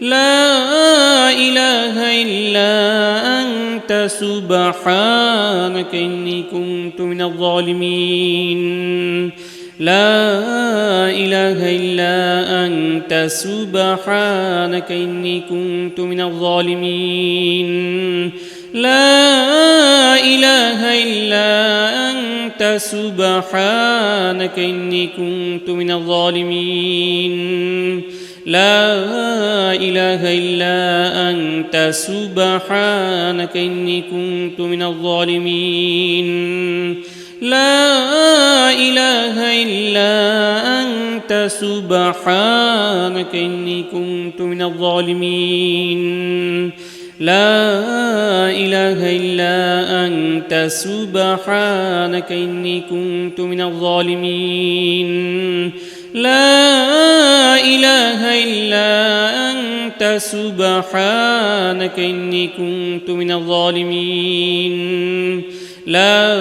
لا إله إلا أنت سبحانك إني كنت من الظالمين لا إله إلا أنت سبحانك إني كنت من الظالمين لا إله إلا أنت سبحانك إني كنت من الظالمين لا إله إلا أنت سبحانك إني كنت من الظالمين لا إله إلا أنت سبحانك إني كنت من الظالمين لا إله إلا أنت سبحانك إني كنت من الظالمين لا إله إلا أنت سبحانك إني كنت من الظالمين لا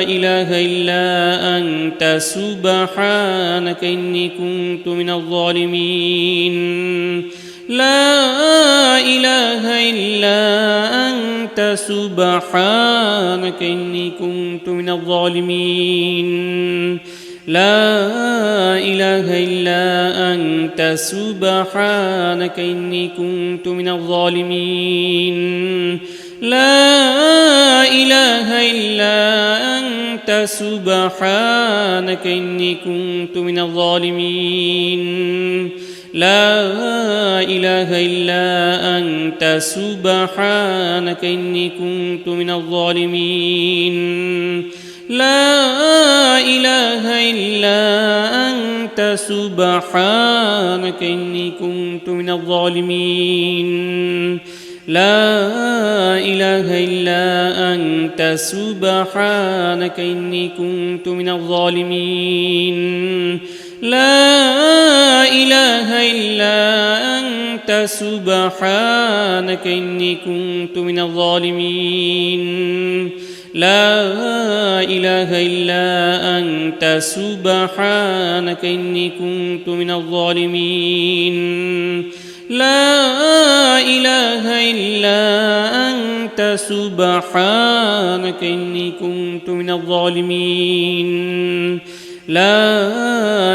إله إلا أنت سبحانك إني كنت من الظالمين لا إله إلا أنت سبحانك إني كنت من الظالمين لا إله إلا أنت سبحانك إني كنت من الظالمين لا إله إلا أنت سبحانك إني كنت من الظالمين لا إله إلا أنت سبحانك إني كنت من الظالمين لا إله إلا أنت سبحانك إني كنت من الظالمين لا إله إلا أنت سبحانك إني كنت من الظالمين لا إله إلا أنت سبحانك إني كنت من الظالمين لا إله إلا أنت سبحانك إني كنت من الظالمين لا إله إلا أنت سبحانك إني كنت من الظالمين لا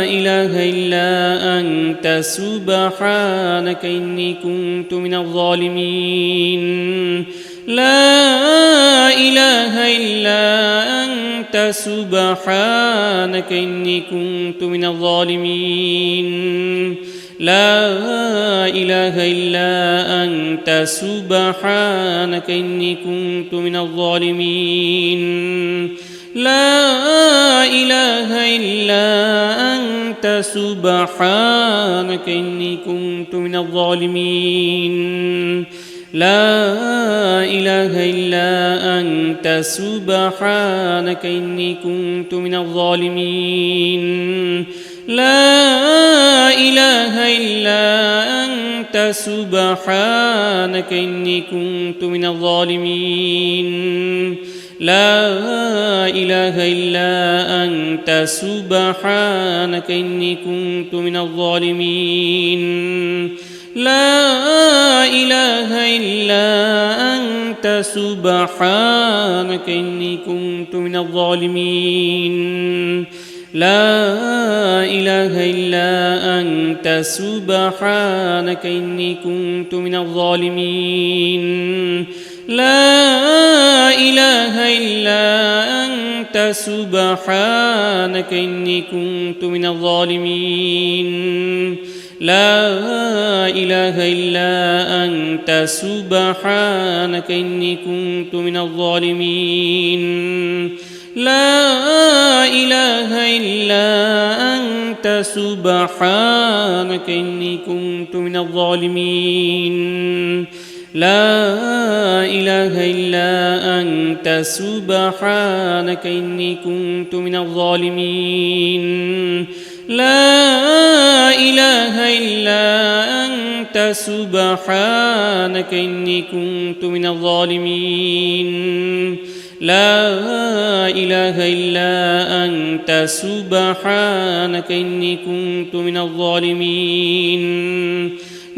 إله إلا أنت سبحانك إني كنت من الظالمين لا إله إلا أنت سبحانك إني كنت من الظالمين لا إله إلا أنت سبحانك إني كنت من الظالمين لا إله إلا أنت سبحانك إني كنت من الظالمين لا إله إلا أنت سبحانك إني كنت من الظالمين لا إله إلا أنت سبحانك إني كنت من الظالمين لا إله إلا أنت سبحانك إني كنت من الظالمين لا إله إلا أنت سبحانك إني كنت من الظالمين لا إله إلا أنت سبحانك إني كنت من الظالمين لا إله إلا أنت سبحانك إني كنت من الظالمين لا إله إلا أنت سبحانك إني كنت من الظالمين لا إله إلا أنت سبحانك إني كنت من الظالمين لا إله إلا أنت سبحانك إني كنت من الظالمين لا إله إلا أنت سبحانك إني كنت من الظالمين لا إله إلا أنت سبحانك إني كنت من الظالمين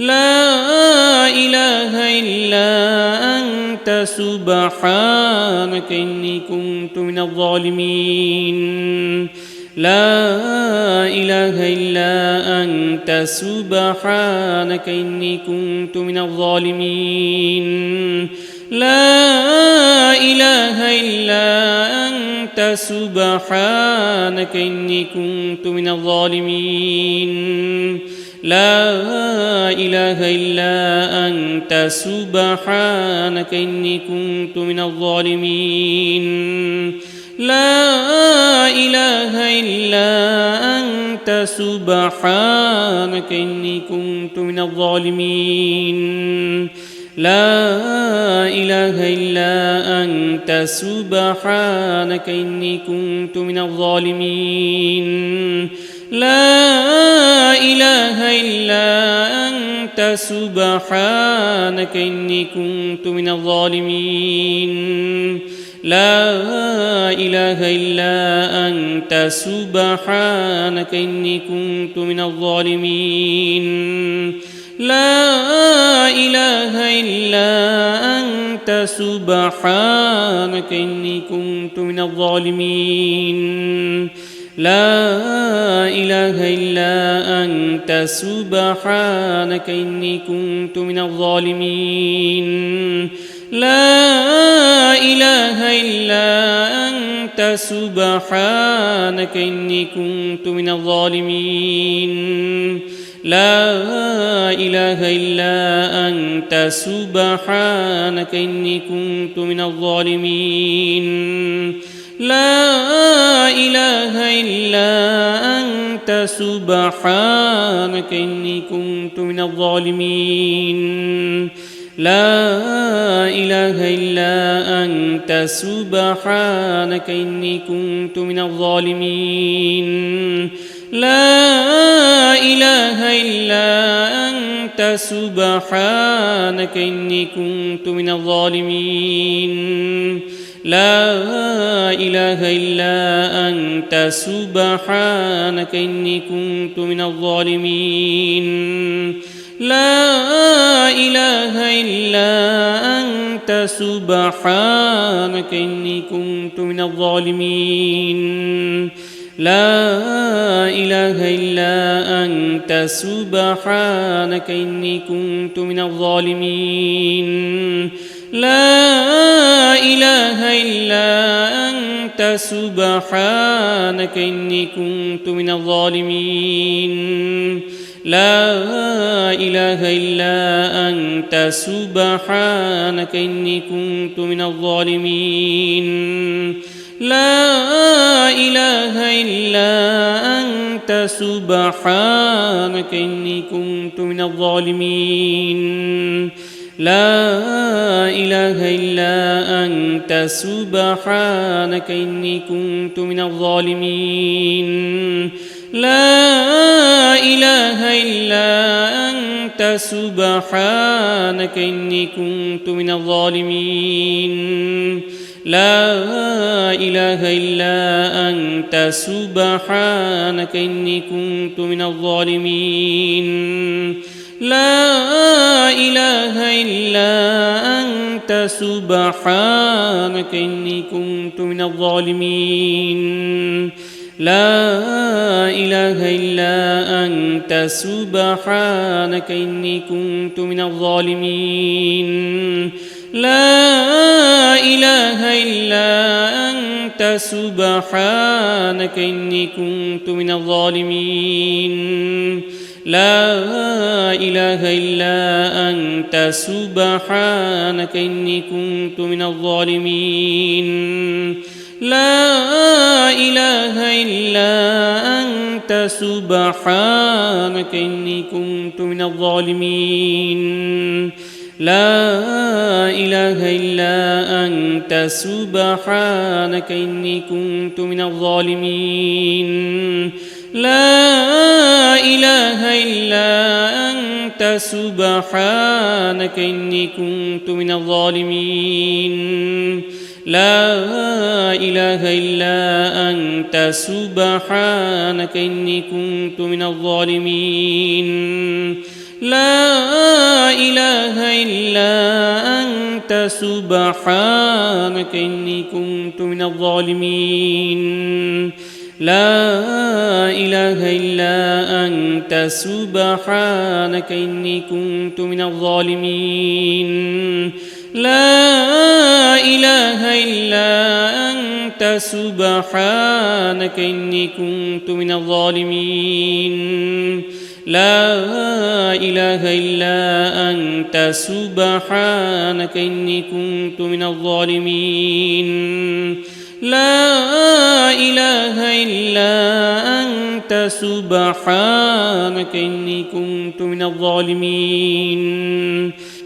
لا إله إلا أنت سبحانك إني كنت من الظالمين لا إله إلا أنت سبحانك إني كنت من الظالمين لا إله إلا أنت سبحانك إني كنت من الظالمين لا إله إلا أنت سبحانك إني كنت من الظالمين لا إله إلا أنت سبحانك إني كنت من الظالمين لا إله إلا أنت سبحانك إني كنت من الظالمين لا إله إلا أنت سبحانك إني كنت من الظالمين لا إله إلا أنت سبحانك إني كنت من الظالمين لا إله إلا أنت سبحانك إني كنت من الظالمين لا إله إلا أنت سبحانك إني كنت من الظالمين لا إله إلا أنت سبحانك إني كنت من الظالمين لا إله إلا أنت سبحانك إني كنت من الظالمين لا إله إلا أنت سبحانك إني كنت من الظالمين لا إله إلا أنت سبحانك إني كنت من الظالمين لا إله إلا أنت سبحانك إني كنت من الظالمين لا إله إلا أنت سبحانك إني كنت من الظالمين لا إله إلا أنت سبحانك إني كنت من الظالمين لا إله إلا أنت سبحانك إني كنت من الظالمين لا إله إلا أنت سبحانك إني كنت من الظالمين لا إله إلا أنت سبحانك إني كنت من الظالمين لا إله إلا أنت سبحانك إني كنت من الظالمين لا إله إلا أنت سبحانك إني كنت من الظالمين لا إله إلا أنت سبحانك إني كنت من الظالمين لا إله إلا أنت سبحانك إني كنت من الظالمين لا إله إلا أنت سبحانك إني كنت من الظالمين لا إله إلا أنت سبحانك إني كنت من الظالمين لا إله إلا أنت سبحانك إني كنت من الظالمين لا إله إلا أنت سبحانك إني كنت من الظالمين لا إله إلا أنت سبحانك إني كنت من الظالمين لا إله إلا أنت سبحانك إني كنت من الظالمين لا إله إلا أنت سبحانك إني كنت من الظالمين لا إله إلا أنت سبحانك إني كنت من الظالمين لا إله إلا أنت سبحانك إني كنت من الظالمين لا إله إلا أنت سبحانك إني كنت من الظالمين لا إله إلا أنت سبحانك إني كنت من الظالمين لا إله إلا أنت سبحانك إني كنت من الظالمين لا إله إلا أنت سبحانك إني كنت من الظالمين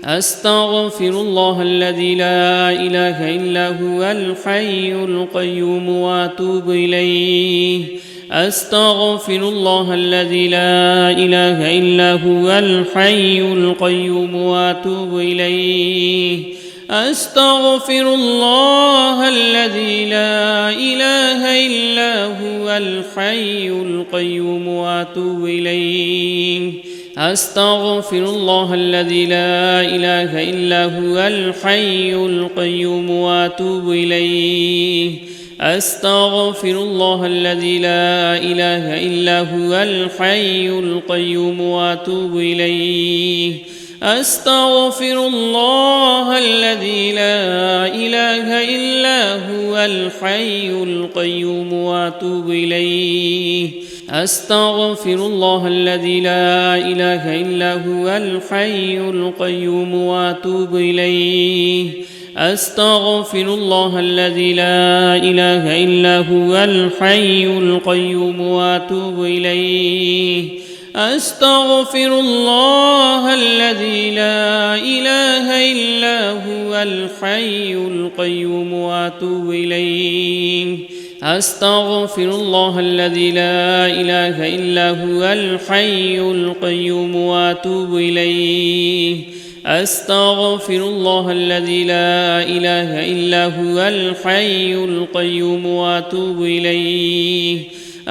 أستغفر الله الذي لا إله إلا هو الحي القيوم وأتوب إليه أستغفر الله الذي لا إله إلا هو الحي القيوم وأتوب إليه أستغفر الله الذي لا إله إلا هو الحي القيوم وأتوب إليه أستغفر الله الذي لا إله إلا هو الحي القيوم وأتوب إليه أستغفر الله الذي لا إله إلا هو الحي القيوم وأتوب إليه أستغفر الله الذي لا إله إلا هو الحي القيوم وأتوب إليه أستغفر الله الذي لا إله إلا هو الحي القيوم وأتوب إليه أستغفر الله الذي لا إله إلا هو الحي القيوم وأتوب إليه أستغفر الله الذي لا إله إلا هو الحي القيوم وأتوب إليه أستغفر الله الذي لا إله إلا هو الحي القيوم وأتوب إليه أستغفر الله الذي لا إله إلا هو الحي القيوم وأتوب إليه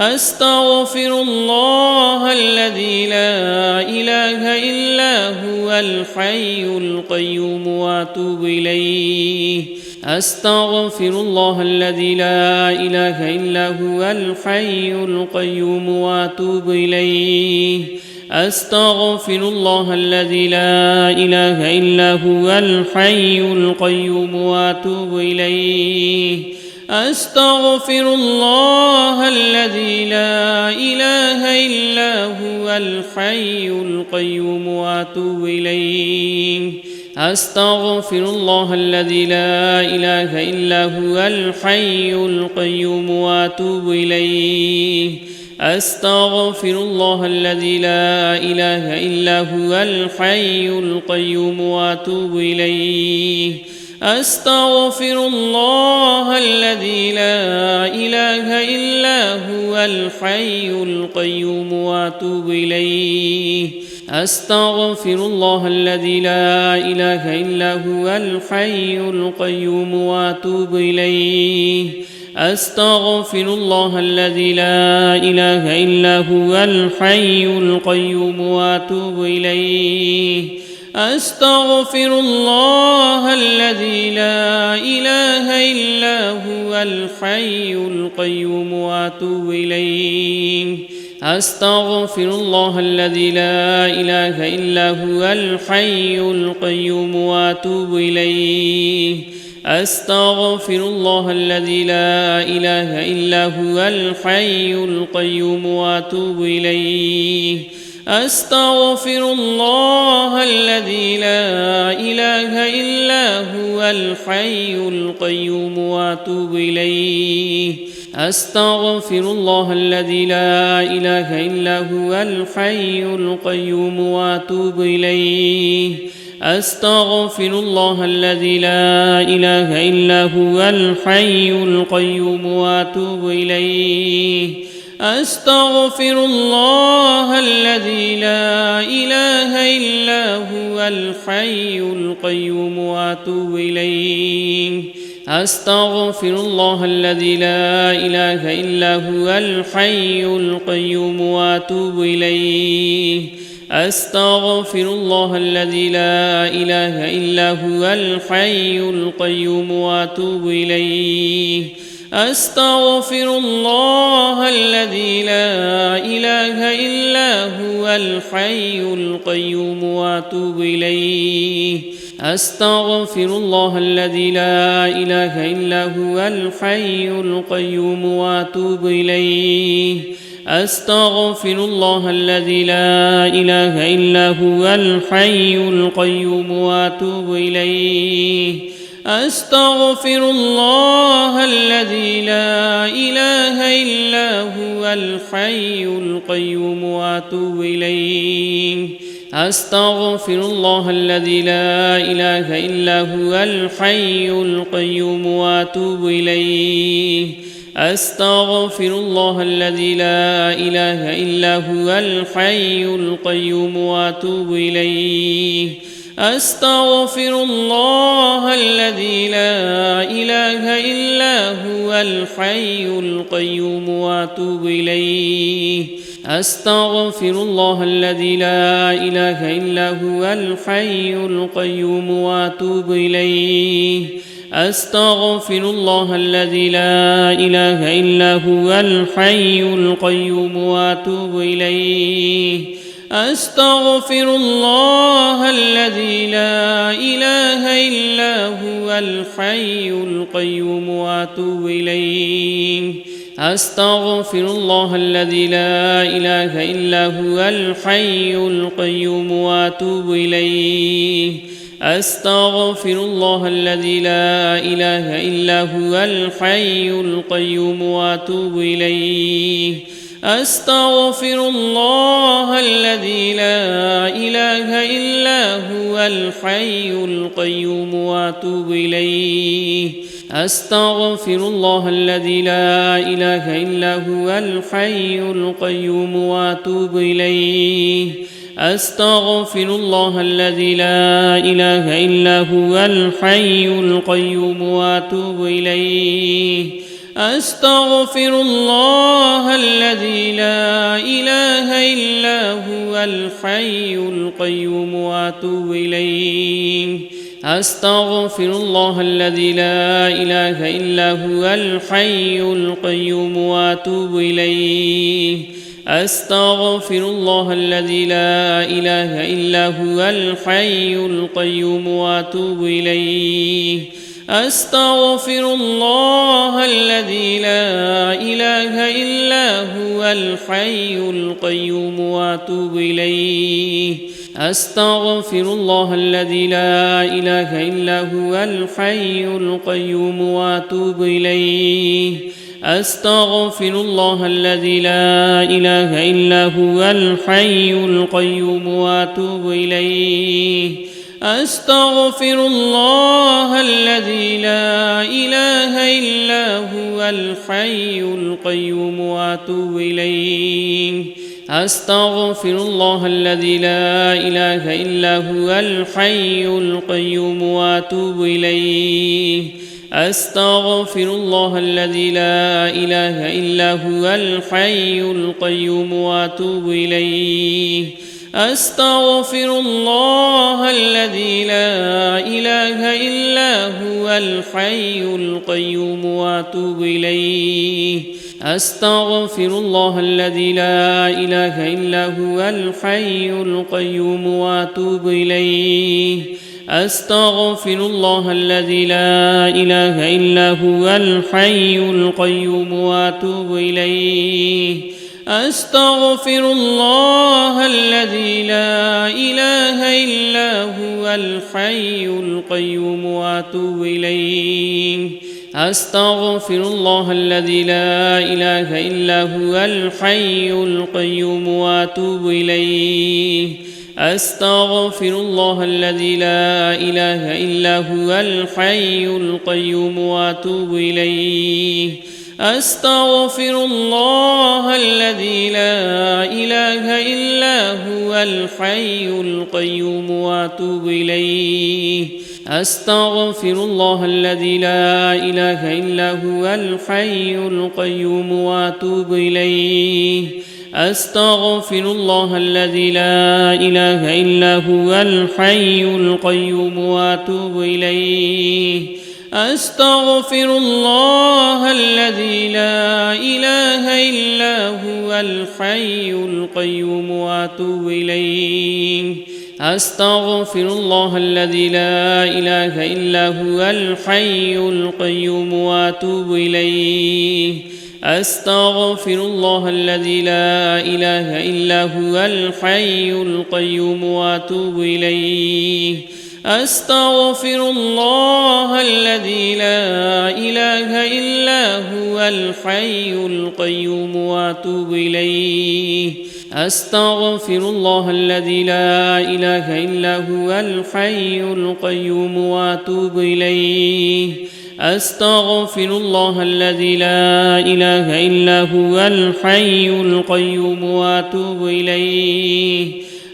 أستغفر الله الذي لا إله إلا هو الحي القيوم وأتوب إليه أستغفر الله الذي لا إله إلا هو الحي القيوم وأتوب إليه أستغفر الله الذي لا إله إلا هو الحي القيوم وأتوب إليه أستغفر الله الذي لا إله إلا هو الحي القيوم وأتوب إليه أستغفر الله الذي لا إله إلا هو الحي القيوم وأتوب إليه أستغفر الله الذي لا إله إلا هو الحي القيوم وأتوب إليه أستغفر الله الذي لا إله إلا هو الحي القيوم وأتوب إليه أستغفر الله الذي لا إله إلا هو الحي القيوم وأتوب إليه أستغفر الله الذي لا إله إلا هو الحي القيوم وأتوب إليه أستغفر الله الذي لا إله إلا هو الحي القيوم وأتوب إليه أستغفر الله الذي لا إله إلا هو الحي القيوم وأتوب إليه أستغفر الله الذي لا إله إلا هو الحي القيوم وأتوب إليه أستغفر الله الذي لا إله إلا هو الحي القيوم وأتوب إليه أستغفر الله الذي لا إله إلا هو الحي القيوم وأتوب إليه أستغفر الله الذي لا إله إلا هو الحي القيوم وأتوب إليه أستغفر الله الذي لا إله إلا هو الحي القيوم وأتوب إليه أستغفر الله الذي لا إله إلا هو الحي القيوم وأتوب إليه أستغفر الله الذي لا إله إلا هو الحي القيوم وأتوب إليه. أستغفر الله الذي لا إله إلا هو الحي القيوم وأتوب إليه. أستغفر الله الذي لا إله إلا هو الحي القيوم وأتوب إليه. أستغفر الله الذي لا إله إلا هو الحي القيوم وأتوب إليه. أستغفر الله الذي لا إله إلا هو الحي القيوم وأتوب إليه. أستغفر الله الذي لا إله إلا هو الحي القيوم وأتوب إليه. أستغفر الله الذي لا إله إلا هو الحي القيوم وأتوب إليه. أستغفر الله الذي لا إله إلا هو الحي القيوم وأتوب إليه. أستغفر الله الذي لا إله إلا هو الحي القيوم وأتوب إليه. أستغفر الله الذي لا إله إلا هو الحي القيوم وأتوب إليه. أستغفر الله الذي لا إله إلا هو الحي القيوم وأتوب إليه. أستغفر الله الذي لا إله إلا هو الحي القيوم وأتوب إليه. أستغفر الله الذي لا إله إلا هو الحي القيوم وأتوب إليه. أستغفر الله الذي لا إله إلا هو الحي القيوم وأتوب إليه. أستغفر الله الذي لا إله إلا هو الحي القيوم وأتوب إليه. أستغفر الله الذي لا إله إلا هو الحي القيوم وأتوب إليه. أستغفر الله الذي لا إله إلا هو الحي القيوم وأتوب إليه. أستغفر الله الذي لا إله إلا هو الحي القيوم وأتوب إليه. أستغفر الله الذي لا إله إلا هو الحي القيوم وأتوب إليه. أستغفر الله الذي لا إله إلا هو الحي القيوم وأتوب إليه. أستغفر الله الذي لا إله إلا هو الحي القيوم وأتوب إليه. أستغفر الله الذي لا إله إلا هو الحي القيوم وأتوب إليه. أستغفر الله الذي لا إله إلا هو الحي القيوم وأتوب إليه. أستغفر الله الذي لا إله إلا هو الحي القيوم وأتوب إليه. أستغفر الله الذي لا إله إلا هو الحي القيوم وأتوب إليه. أستغفر الله الذي لا إله إلا هو الحي القيوم وأتوب إليه. أستغفر الله الذي لا إله إلا هو الحي القيوم وأتوب إليه. أستغفر الله الذي لا إله إلا هو الحي القيوم وأتوب إليه. أستغفر الله الذي لا إله إلا هو الحي القيوم وأتوب إليه. أستغفر الله الذي لا إله إلا هو الحي القيوم وأتوب إليه. أستغفر الله الذي لا إله إلا هو الحي القيوم وأتوب إليه. أستغفر الله الذي لا إله إلا هو الحي القيوم وأتوب إليه. أستغفر الله الذي لا إله إلا هو الحي القيوم وأتوب إليه. أستغفر الله الذي لا إله إلا هو الحي القيوم وأتوب إليه أستغفر الله الذي لا إله إلا هو الحي القيوم وأتوب إليه أستغفر الله الذي لا إله إلا هو الحي القيوم وأتوب إليه أستغفر الله الذي لا إله إلا هو الحي القيوم وأتوب إليه أستغفر الله الذي لا إله إلا هو الحي القيوم وأتوب إليه أستغفر الله الذي لا إله إلا هو الحي القيوم وأتوب إليه أستغفر الله الذي لا إله إلا هو الحي القيوم وأتوب إليه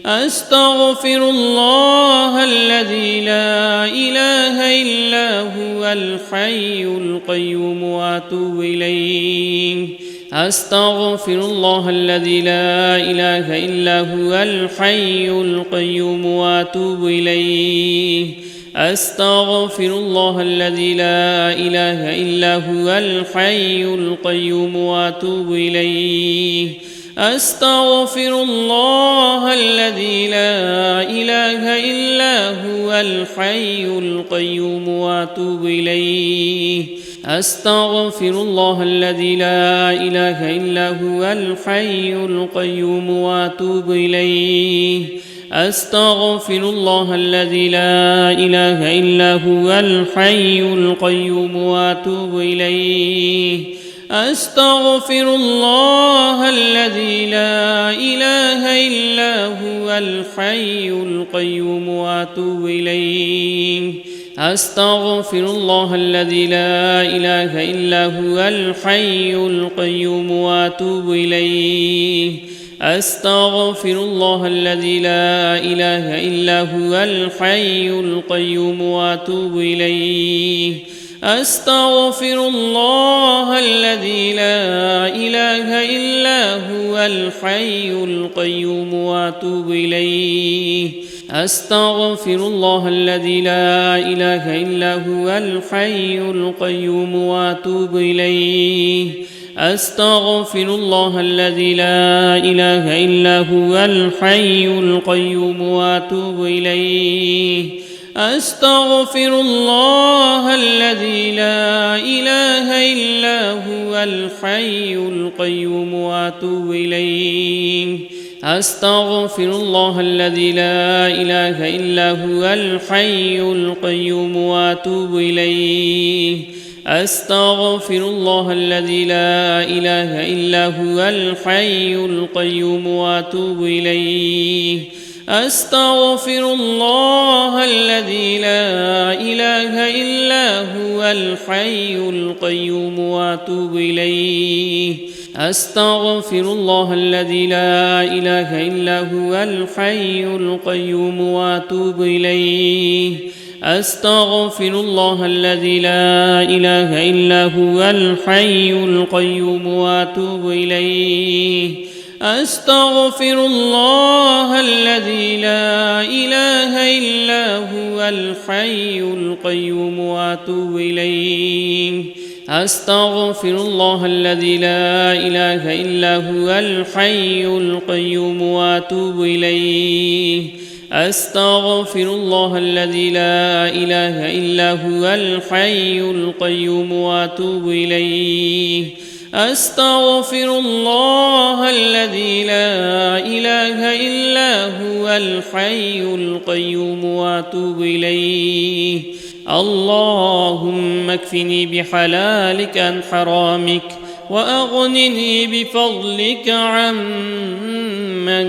أستغفر الله الذي لا إله إلا هو الحي القيوم وأتوب إليه أستغفر الله الذي لا إله إلا هو الحي القيوم وأتوب إليه أستغفر الله الذي لا إله إلا هو الحي القيوم وأتوب إليه أستغفر الله الذي لا إله إلا هو الحي القيوم وأتوب إليه أستغفر الله الذي لا إله إلا هو الحي القيوم وأتوب إليه أستغفر الله الذي لا إله إلا هو الحي القيوم وأتوب إليه أستغفر الله الذي لا إله إلا هو الحي القيوم وأتوب إليه أستغفر الله الذي لا إله إلا هو الحي القيوم وأتوب إليه أستغفر الله الذي لا إله إلا هو الحي القيوم وأتوب إليه أستغفر الله الذي لا إله إلا هو الحي القيوم وأتوب إليه أستغفر الله الذي لا إله إلا هو الحي القيوم وأتوب إليه أستغفر الله الذي لا إله إلا هو الحي القيوم وأتوب إليه أستغفر الله الذي لا إله إلا هو الحي القيوم وأتوب إليه أستغفر الله الذي لا إله إلا هو الحي القيوم وأتوب إليه أستغفر الله الذي لا إله إلا هو الحي القيوم وأتوب إليه أستغفر الله الذي لا إله إلا هو الحي القيوم وأتوب إليه أستغفر الله الذي لا إله إلا هو الحي القيوم وأتوب إليه أستغفر الله الذي لا إله إلا هو الحي القيوم وأتوب إليه أستغفر الله الذي لا إله إلا هو الحي القيوم وأتوب إليه أستغفر الله الذي لا إله إلا هو الحي القيوم وأتوب إليه أستغفر الله الذي لا إله إلا هو الحي القيوم وأتوب إليه أستغفر الله الذي لا إله إلا هو الحي القيوم وأتوب إليه اللهم اكفني بحلالك عن حرامك وأغنني بفضلك عمن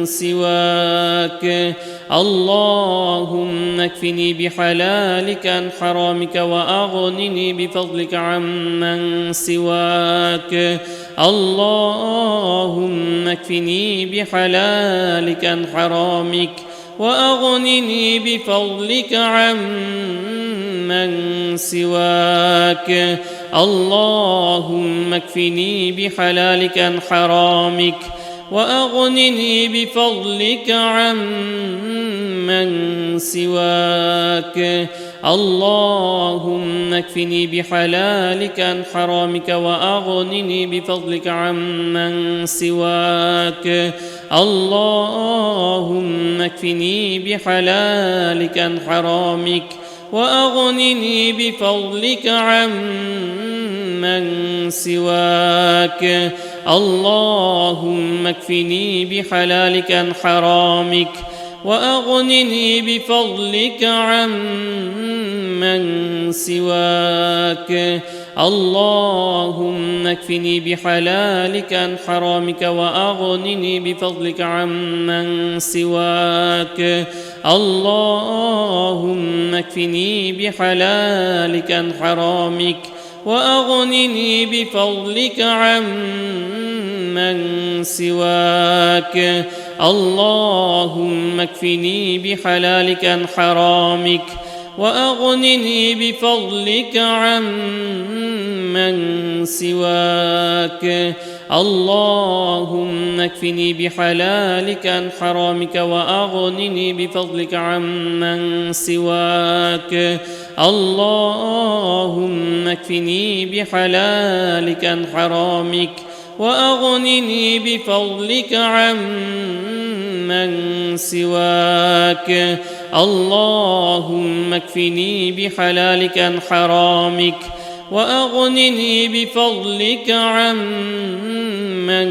سواك اللهم اكفني بحلالك عن حرامك وأغنني بفضلك عمن سواك اللهم اكفني بحلالك عن حرامك وأغنني بفضلك عمن سواك اللهم اكفني بحلالك عن حرامك وأغنني بفضلك عمن سواك اللهم اكفني بحلالك عن حرامك وأغنني بفضلك عمن سواك اللهم اكفني بحلالك عن حرامك وأغنني بفضلك عمن سواك اللهم اكفني بحلالك عن حرامك وأغنني بفضلك عمن سواك اللهم اكفني بحلالك عن حرامك وأغنني بفضلك عمن سواك اللهم اكفني بحلالك عن حرامك وأغنني بفضلك عمن سواك اللهم اكفني بحلالك عن حرامك وأغنني بفضلك عمن سواك اللهم اكفني بحلالك عن حرامك وأغنني بفضلك عمن سواك اللهم اكفني بحلالك عن حرامك وأغنني بفضلك عمن سواك اللهم اكفني بحلالك عن حرامك وأغنني بفضلك عمن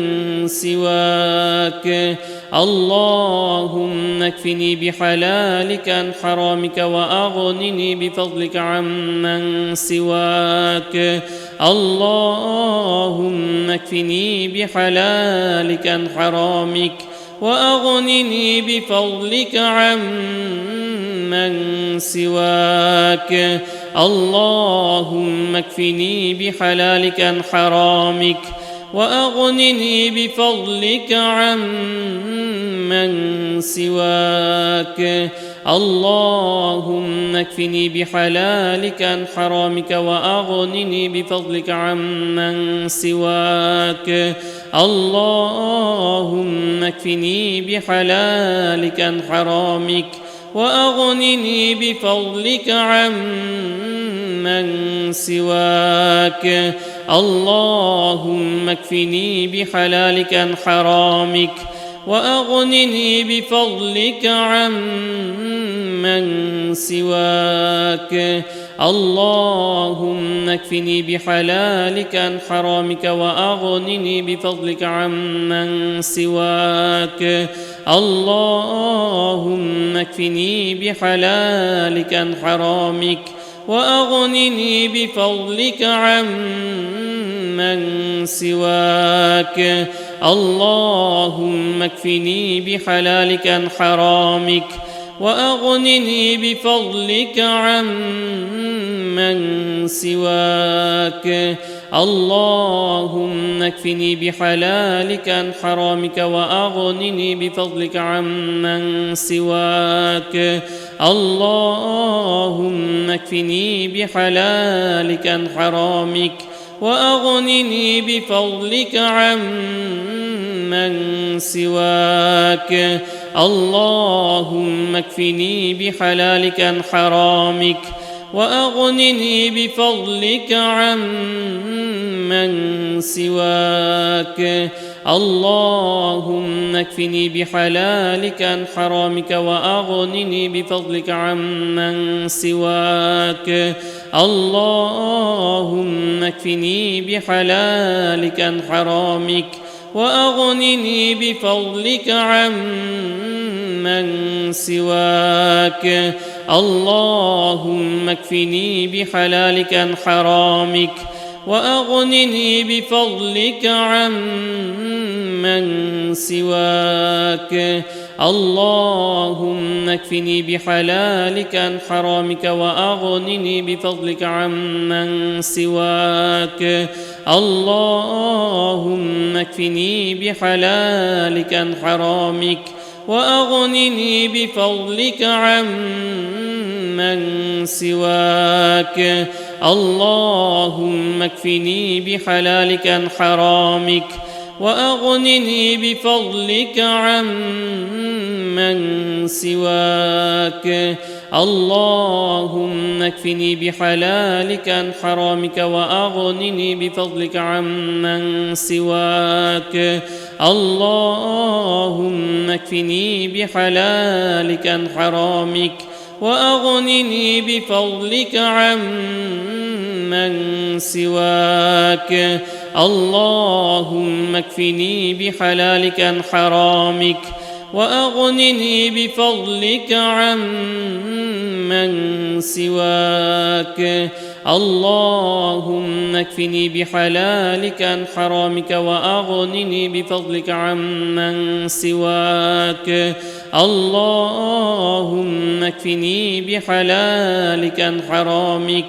سواك اللهم اكفني بحلالك عن حرامك وأغنني بفضلك عمن سواك اللهم اكفني بحلالك عن حرامك وأغنني بفضلك عمن سواك اللهم اكفني بحلالك عن حرامك وأغنني بفضلك عمن سواك اللهم اكفني بحلالك عن حرامك وأغنني بفضلك عمن سواك اللهم اكفني بحلالك عن حرامك وأغنني بفضلك عمن سواك اللهم اكفني بحلالك عن حرامك وأغنني بفضلك عمن سواك اللهم اكفني بحلالك عن حرامك وأغنني بفضلك عمن سواك اللهم اكفني بحلالك عن حرامك وأغنني بفضلك عمن سواك اللهم اكفني بحلالك عن حرامك وأغنني بفضلك عمن سواك اللهم اكفني بحلالك عن حرامك وأغنني بفضلك عمن سواك اللهم اكفني بحلالك عن حرامك وأغنني بفضلك عمن سواك اللهم اكفني بحلالك عن حرامك وأغنني بفضلك عمن سواك اللهم اكفني بحلالك عن حرامك وأغنني بفضلك عمن سواك اللهم اكفني بحلالك عن حرامك وأغنني بفضلك عمن سواك اللهم اكفني بحلالك عن حرامك وأغنني بفضلك عمن سواك اللهم اكفني بحلالك عن حرامك وأغنني بفضلك عمن سواك اللهم اكفني بحلالك عن حرامك وأغنني بفضلك عمن سواك اللهم اكفني بحلالك عن حرامك وأغنني بفضلك عمن سواك اللهم اكفني بحلالك عن حرامك وأغنني بفضلك عمن سواك اللهم اكفني بحلالك عن حرامك وأغنني بفضلك عمن سواك اللهم اكفني بحلالك عن حرامك وأغنني بفضلك عمن سواك اللهم اكفني بحلالك عن حرامك وأغنني بفضلك عمن سواك اللهم اكفني بحلالك عن حرامك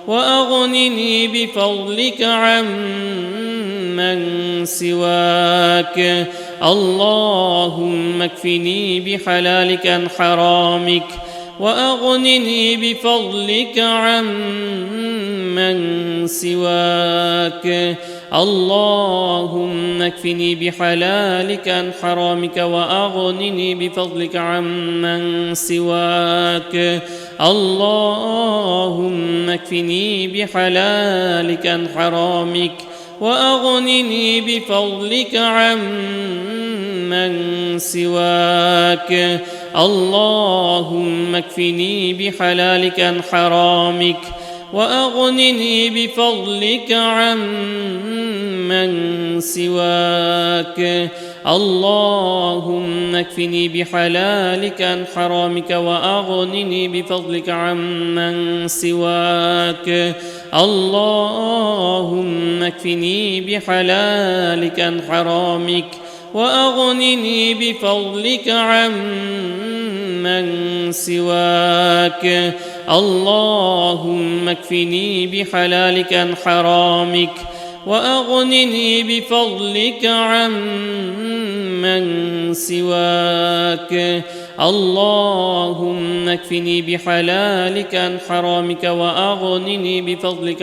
وأغنني بفضلك عمن سواك اللهم اكفني بحلالك عن حرامك وأغنني بفضلك عمن سواك اللهم اكفني بحلالك عن حرامك وأغنني بفضلك عمن سواك اللهم اكفني بحلالك عن حرامك وأغنني بفضلك عمن سواك اللهم اكفني بحلالك عن حرامك وأغنني بفضلك عمن سواك اللهم اكفني بحلالك عن حرامك وأغنني بفضلك عمن سواك اللهم اكفني بحلالك عن حرامك وأغنني بفضلك عمن سواك اللهم اكفني بحلالك عن حرامك وأغنني بفضلك عمن سواك اللهم اكفني بحلالك عن حرامك وأغنني بفضلك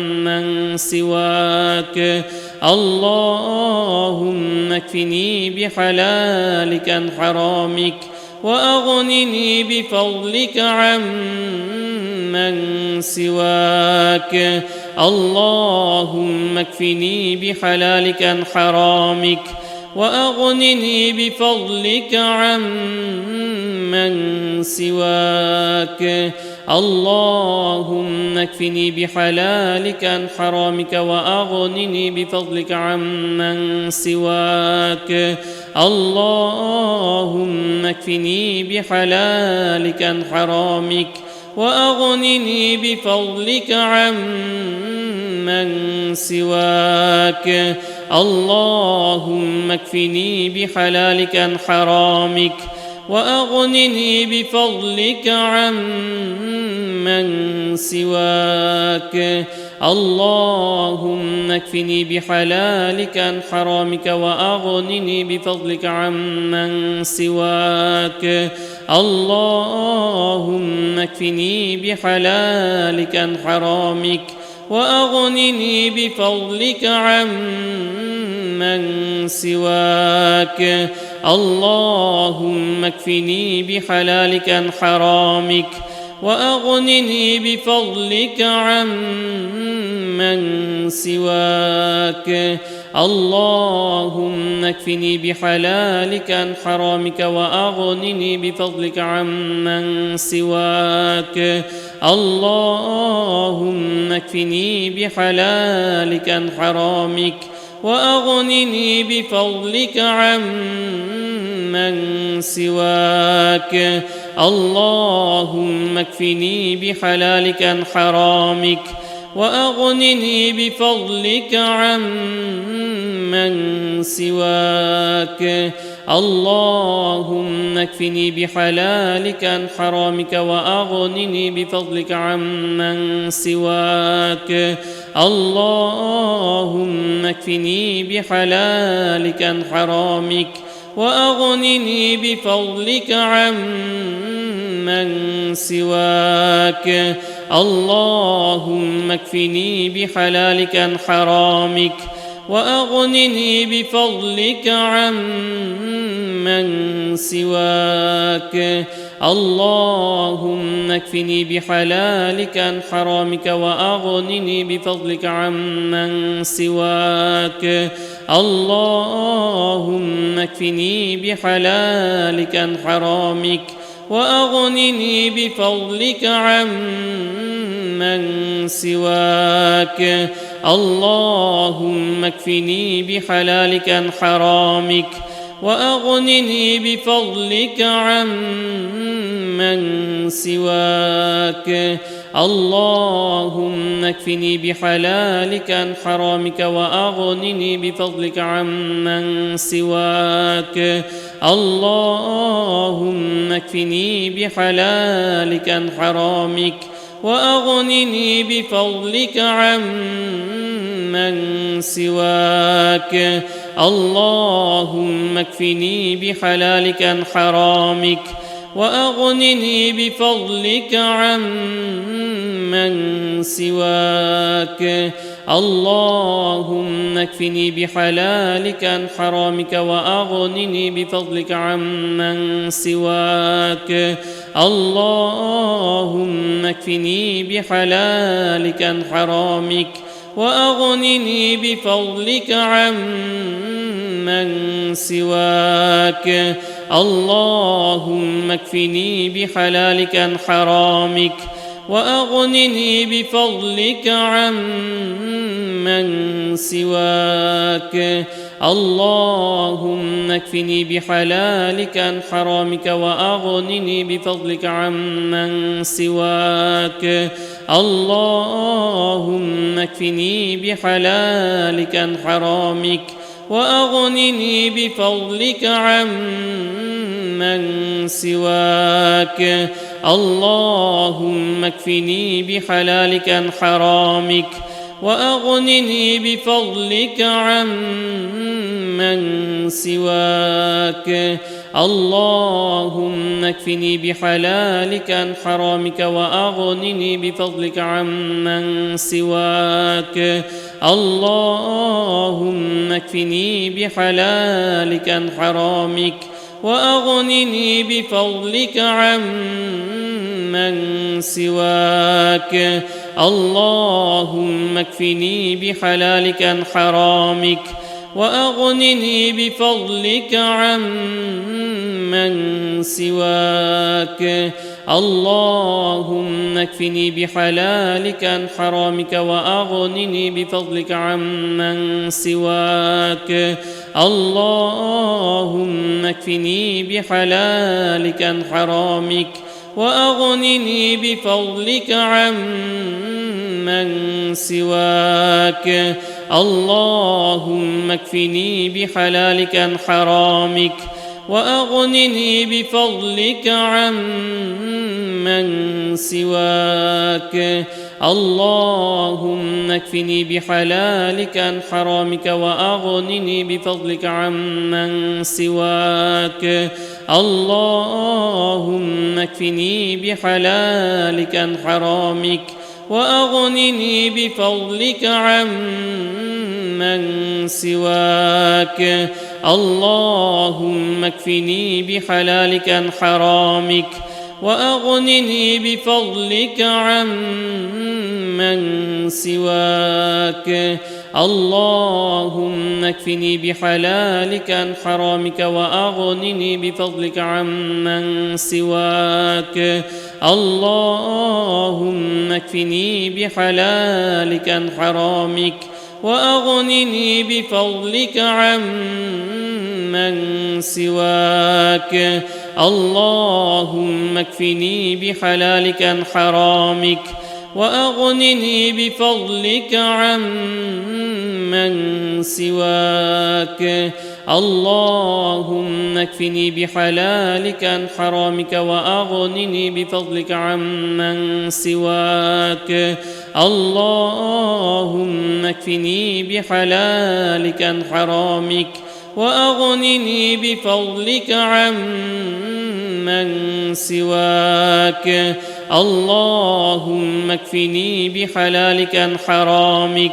عمن سواك اللهم اكفني بحلالك عن حرامك وأغنني بفضلك عمن سواك اللهم اكفني بحلالك عن حرامك وأغنني بفضلك عمن سواك اللهم اكفني بحلالك عن حرامك وأغنني بفضلك عمن سواك اللهم اكفني بحلالك عن حرامك وأغنني بفضلك عمن سواك اللهم اكفني بحلالك عن حرامك وأغنني بفضلك عمن سواك اللهم اكفني بحلالك عن حرامك وأغنني بفضلك عمن سواك اللهم اكفني بحلالك عن حرامك وأغنني بفضلك عمن سواك اللهم اكفني بحلالك عن حرامك وأغنني بفضلك عمن سواك اللهم اكفني بحلالك عن حرامك وأغنني بفضلك عمن سواك اللهم اكفني بحلالك عن حرامك وأغنني بفضلك عمن سواك اللهم اكفني بحلالك عن حرامك وأغنني بفضلك عمن سواك اللهم اكفني بحلالك عن حرامك وأغنني بفضلك عمن سواك اللهم اكفني بحلالك عن حرامك وأغنني بفضلك عمن سواك اللهم اكفني بحلالك عن حرامك وأغنني بفضلك عمن سواك اللهم اكفني بحلالك عن حرامك وأغنني بفضلك عمن سواك اللهم اكفني بحلالك عن حرامك وأغنني بفضلك عمن سواك اللهم اكفني بحلالك عن حرامك وأغنني بفضلك عمن سواك اللهم اكفني بحلالك عن حرامك وأغنني بفضلك عمن سواك اللهم اكفني بحلالك عن حرامك وأغنني بفضلك عمن سواك اللهم اكفني بحلالك عن حرامك وأغنني بفضلك عمن سواك اللهم اكفني بحلالك عن حرامك وأغنني بفضلك عمن سواك اللهم اكفني بحلالك عن حرامك وأغنني بفضلك عمن سواك اللهم اكفني بحلالك عن حرامك وأغنني بفضلك عمن سواك اللهم اكفني بحلالك عن حرامك وأغنني بفضلك عمن سواك اللهم اكفني بحلالك عن حرامك وأغنني بفضلك عمن سواك اللهم اكفني بحلالك عن حرامك وأغنني بفضلك عمن سواك اللهم اكفني بحلالك عن حرامك وأغنني بفضلك عمن سواك اللهم اكفني بحلالك عن حرامك وأغنني بفضلك عمن سواك اللهم اكفني بحلالك عن حرامك وأغنني بفضلك عمن سواك اللهم اكفني بحلالك عن حرامك وأغنني بفضلك عمن سواك اللهم اكفني بحلالك عن حرامك وأغنني بفضلك عمن سواك اللهم اكفني بحلالك عن حرامك وأغنني بفضلك عمن سواك اللهم اكفني بحلالك عن حرامك وأغنني بفضلك عمن سواك اللهم اكفني بحلالك عن حرامك وأغنني بفضلك عمن سواك اللهم اكفني بحلالك عن حرامك وأغنني بفضلك عمن سواك اللهم اكفني بحلالك عن حرامك وأغنني بفضلك عمن سواك اللهم اكفني بحلالك عن حرامك وأغنني بفضلك عمن سواك اللهم اكفني بحلالك عن حرامك وأغنني بفضلك عمن سواك اللهم اكفني بحلالك عن حرامك وأغنني بفضلك عمن سواك اللهم اكفني بحلالك عن حرامك وأغنني بفضلك عمن سواك اللهم اكفني بحلالك عن حرامك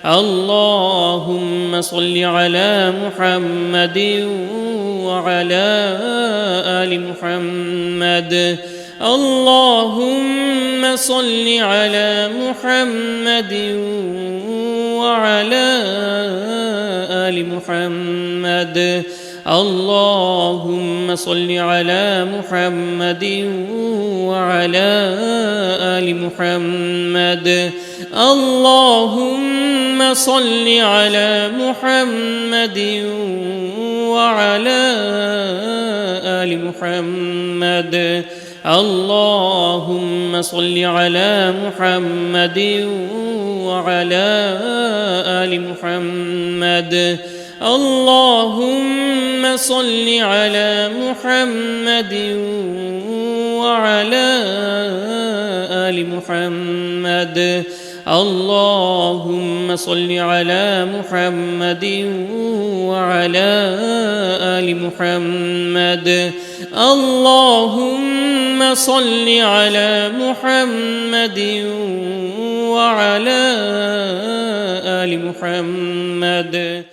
اللهم صل على محمد وعلى آل محمد. اللهم صل على محمد وعلى آل محمد. اللهم صل على محمد وعلى آل محمد. اللهم صل على محمد وعلى آل محمد. اللهم صل على محمد وعلى آل محمد. اللهم صل على محمد وعلى آل محمد. اللهم صل على محمد وعلى آل محمد. اللهم صل على محمد وعلى آل محمد.